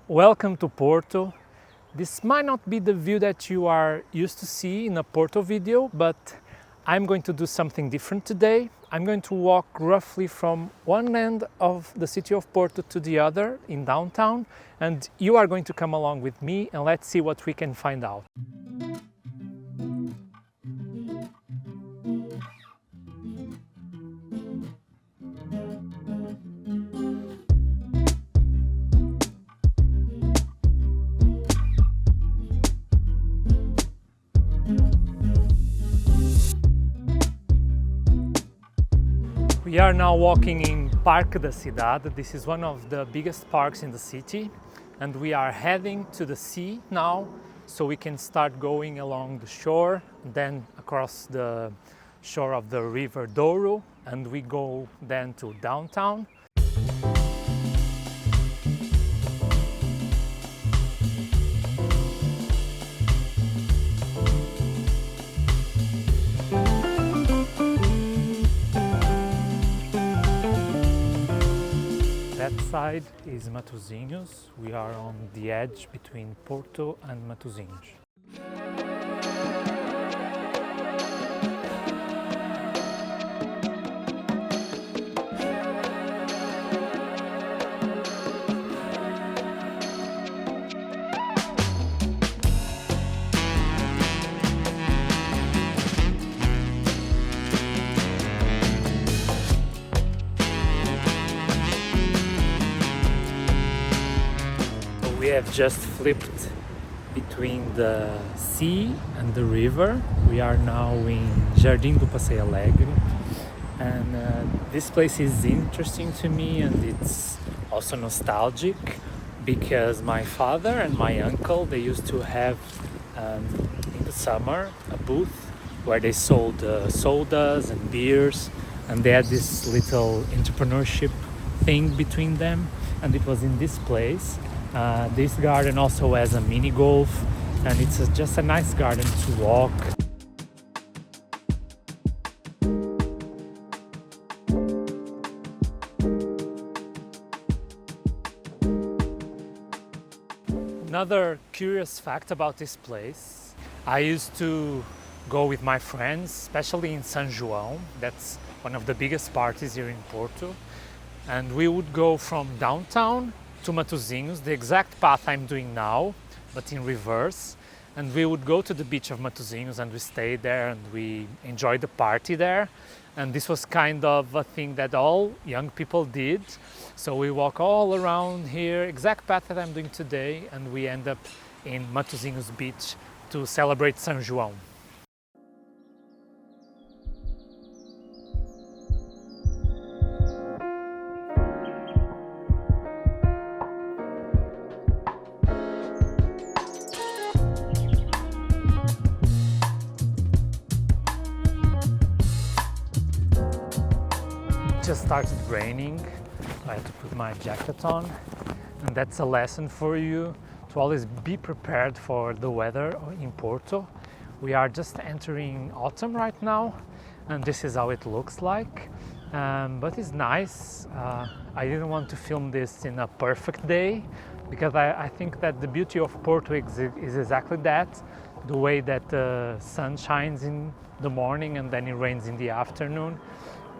Welcome to Porto. This might not be the view that you are used to see in a Porto video, but I'm going to do something different today. I'm going to walk roughly from one end of the city of Porto to the other in downtown, and you are going to come along with me and let's see what we can find out. We are now walking in Parque da Cidade. This is one of the biggest parks in the city, and we are heading to the sea now, so we can start going along the shore, then across the shore of the river Douro, and we go then to downtown. That side is Matosinhos. We are on the edge between Porto and Matosinhos. We have just flipped between the sea and the river. We are now in Jardim do Passeio Alegre, and this place is interesting to me, and it's also nostalgic because my father and my uncle, they used to have in the summer a booth where they sold sodas and beers, and they had this little entrepreneurship thing between them, and it was in this place. This garden also has a mini golf, and it's just a nice garden to walk. Another curious fact about this place, I used to go with my friends, especially in São João. That's one of the biggest parties here in Porto, and we would go from downtown to Matosinhos, the exact path I'm doing now, but in reverse. And we would go to the beach of Matosinhos and we stayed there and we enjoyed the party there. And this was kind of a thing that all young people did. So we walk all around here, exact path that I'm doing today, and we end up in Matosinhos beach to celebrate São João. Just started raining. I had to put my jacket on, and that's a lesson for you to always be prepared for the weather in Porto. We are just entering autumn right now, and this is how it looks like, but it's nice. I didn't want to film this in a perfect day because I think that the beauty of Porto is exactly that, the way that the sun shines in the morning and then it rains in the afternoon.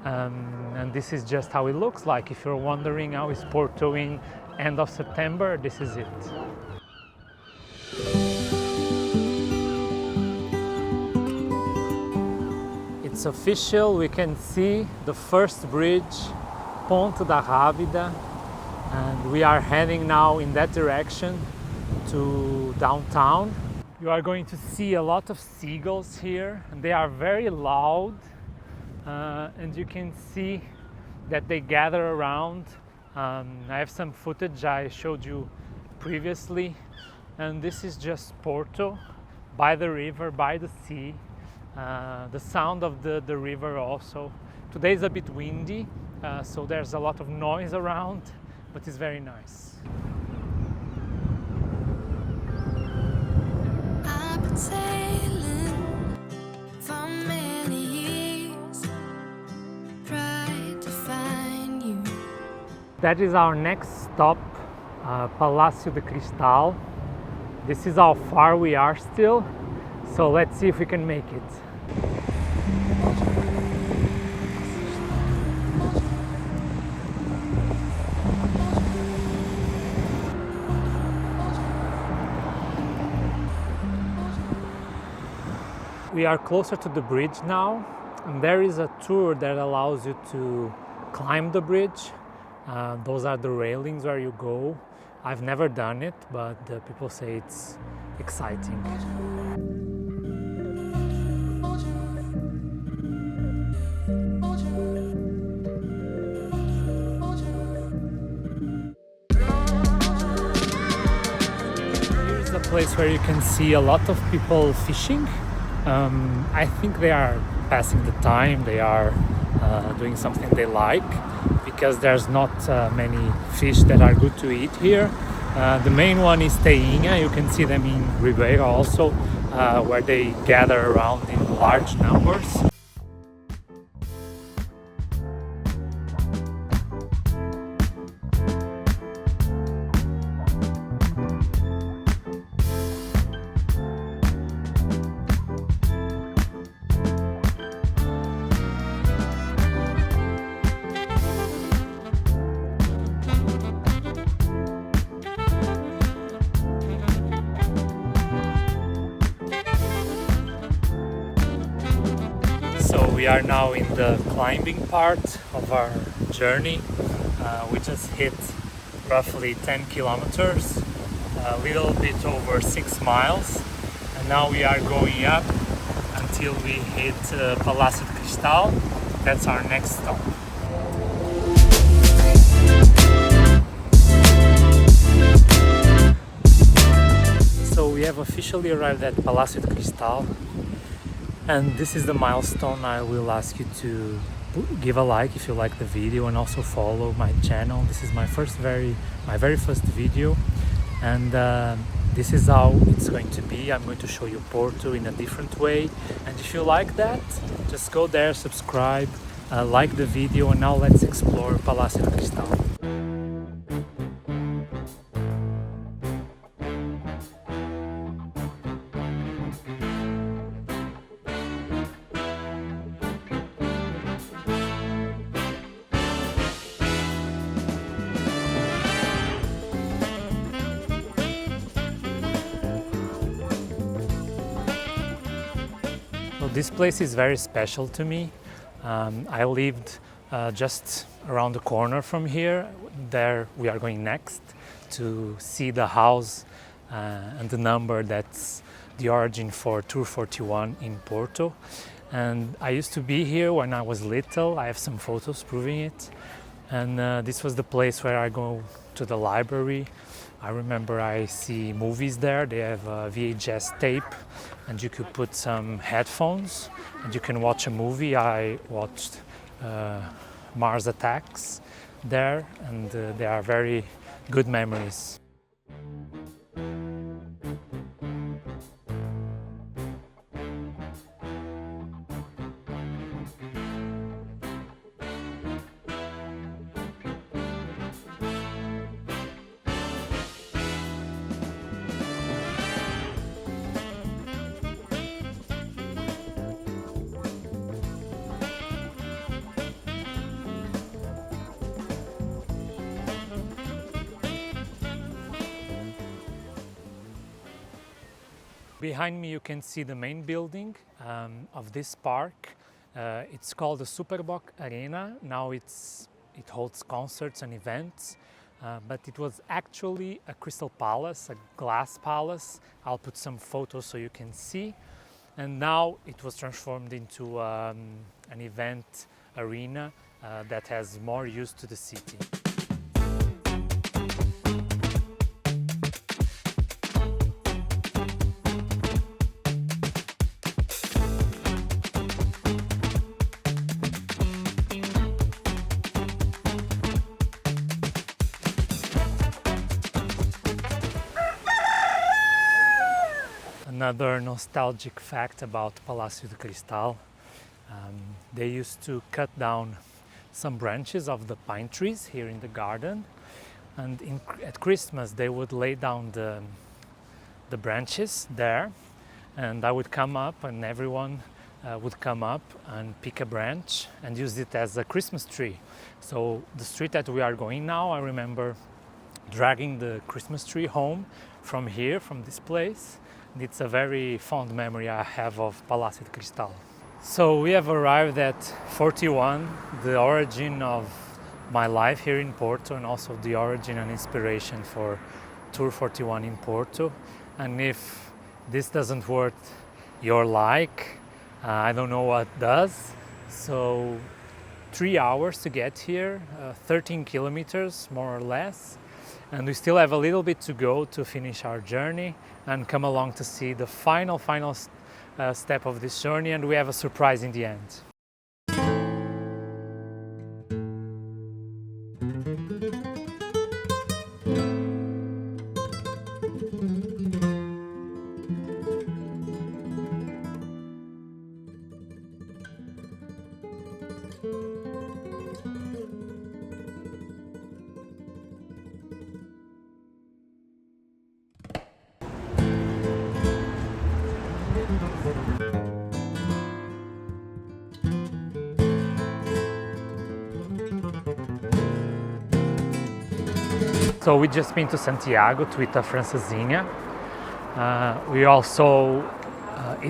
And this is just how it looks like. If you're wondering how is Porto in end of September, this is it. It's official, we can see the first bridge, Ponte da Rábida, and we are heading now in that direction to downtown. You are going to see a lot of seagulls here, and they are very loud. And you can see that they gather around. I have some footage I showed you previously, and this is just Porto, by the river, by the sea. The sound of the river also. Today is a bit windy, so there's a lot of noise around, but it's very nice. I've been sailing for many years, tried to find you. That is our next stop Palácio de Cristal. This is how far we are still, so let's see if we can make it. We are closer to the bridge now, and there is a tour that allows you to climb the bridge. Those are the railings where you go. I've never done it, but people say it's exciting. Here's a place where you can see a lot of people fishing. I think they are passing the time, they are doing something they like, because there's not many fish that are good to eat here. The main one is tainha. You can see them in Ribeira also, where they gather around in large numbers. So we are now in the climbing part of our journey. We just hit roughly 10 kilometers, a little bit over 6 miles, and now we are going up until we hit Palácio de Cristal. That's our next stop. So we have officially arrived at Palácio de Cristal. And this is the milestone. I will ask you to give a like if you like the video, and also follow my channel. This is my very first video, and this is how it's going to be. I'm going to show you Porto in a different way, and if you like that, just go there, subscribe, like the video, and now let's explore Palácio de Cristal. This place is very special to me. I lived just around the corner from here. There we are going next to see the house and the number that's the origin for Tour 41 in Porto. And I used to be here when I was little. I have some photos proving it. And this was the place where I go to the library. I remember I see movies there. They have a VHS tape, and you could put some headphones and you can watch a movie. I watched Mars Attacks there, and they are very good memories. Behind me you can see the main building of this park. It's called the Superboc Arena. Now it holds concerts and events, but it was actually a crystal palace, a glass palace. I'll put some photos so you can see. And now it was transformed into an event arena that has more use to the city. Another nostalgic fact about Palácio de Cristal, they used to cut down some branches of the pine trees here in the garden, and at Christmas they would lay down the branches there, and I would come up and everyone would come up and pick a branch and use it as a Christmas tree. So the street that we are going now, I remember dragging the Christmas tree home from here, from this place. And it's a very fond memory I have of Palácio de Cristal. So we have arrived at 41, the origin of my life here in Porto, and also the origin and inspiration for Tour 41 in Porto. And if this doesn't worth your like, I don't know what does. So 3 hours to get here, 13 kilometers more or less, and we still have a little bit to go to finish our journey and come along to see the final step of this journey, and we have a surprise in the end. So we just been to Santiago to eat a Francesinha. We also,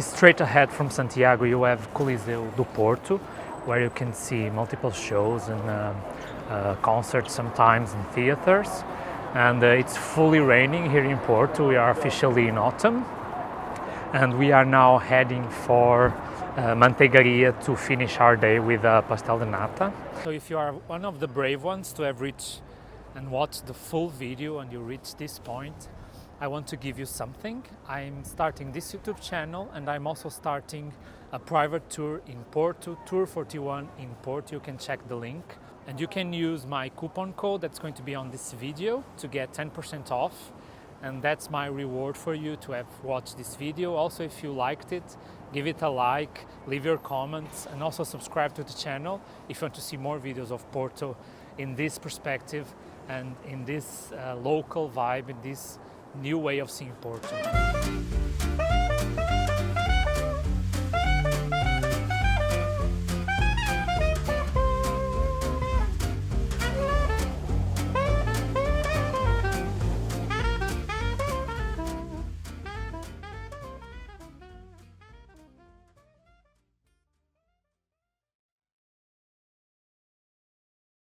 straight ahead from Santiago, you have Coliseu do Porto, where you can see multiple shows and concerts sometimes in theaters. And it's fully raining here in Porto. We are officially in autumn. And we are now heading for Manteigaria to finish our day with pastel de nata. So if you are one of the brave ones to have reached and watch the full video and you reach this point, I want to give you something. I'm starting this YouTube channel, and I'm also starting a private tour in Porto, Tour 41 in Porto. You can check the link, and you can use my coupon code that's going to be on this video to get 10% off, and that's my reward for you to have watched this video. Also, if you liked it, give it a like, leave your comments, and also subscribe to the channel if you want to see more videos of Porto in this perspective and in this local vibe, in this new way of seeing Porto.